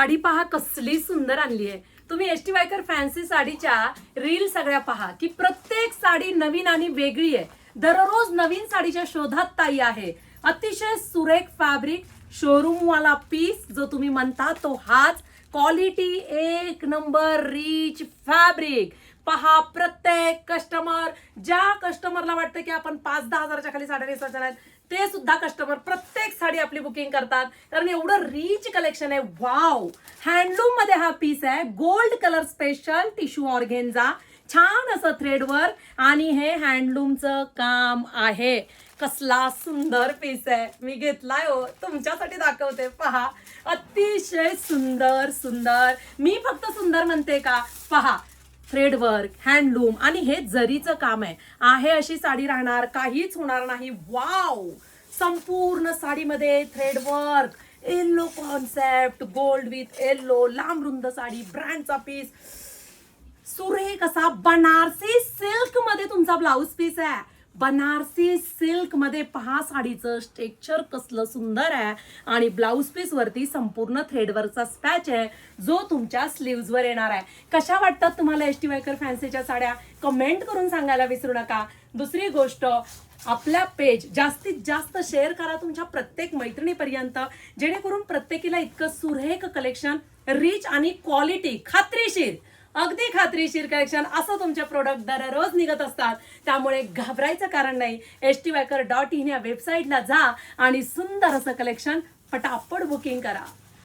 साडी पहा कसली सुंदर आणली आहे। तुम्ही एसटी वायकर फॅन्सी साडीच्या रील सगळ्या पहा की प्रत्येक साडी नवीन आणि वेगळी आहे। दररोज नवीन साडीच्या शोधात ताई आहे। अतिशय सुरेख फॅब्रिक, शोरूम वाला पीस जो तुम्ही म्हणता तो हाच, क्वालिटी एक नंबर, रिच फॅब्रिक। पहा प्रत्येक कस्टमर, ज्या कस्टमरला वाटतं की आपण 5-10 हजाराच्या खाली साड्या नेसायच्या नाहीत, ते सुद्धा कस्टमर प्रत्येक साडी आपली बुकिंग करतात, कारण एवढं रिच कलेक्शन आहे। वाव, हँडलूम मध्ये हा पीस आहे, gold colour special tissue organza, छान असं थ्रेड वर्क आणि हे हँडलूमचं काम आहे। कसला सुंदर पीस आहे, मी घेतलाय हो, तुमच्यासाठी दाखवते। पहा अतिशय सुंदर सुंदर, मी फक्त सुंदर म्हणते का, पहा थ्रेड वर्क, हँडलूम आणि हे जरीचं काम आहे अशी साडी राहणार, काहीच होणार नाही। वाव, संपूर्ण साडीमध्ये thread work, yellow concept, gold with yellow, लांब रुंद साडी, ब्रँडचा पीस, सुरेख असा बनारसी सिल्क मध्ये तुमचा ब्लाउज पीस आहे। बनारसी सिल्क मध्ये पहा साडीचं स्ट्रक्चर कसलं सुंदर आहे आणि ब्लाउज पीस वरती संपूर्ण थ्रेडवर्कचा स्पॅच आहे जो तुमच्या स्लीव्ज वर येणार आहे। कशा वाटतात तुम्हाला एसटी वायकर फॅन्सीच्या साड्या? कमेंट करून सांगायला विसरू नका। दुसरी गोष्ट, आपल्या पेज जास्तीत जास्त शेअर करा तुमच्या प्रत्येक मैत्रिणीपर्यंत, जेणेकरून प्रत्येकीला इतकं सुरेख कलेक्शन, रिच आणि क्वालिटी, खात्रीशीर, अगदी खात्रीशीर कलेक्शन असं तुमचे प्रोडक्ट दररोज निघत असतात। त्यामुळे घाबरायचं कारण नाही। estiwaker.in या वेबसाईटला जा आणि सुंदर असं कलेक्शन पटापट बुकिंग करा।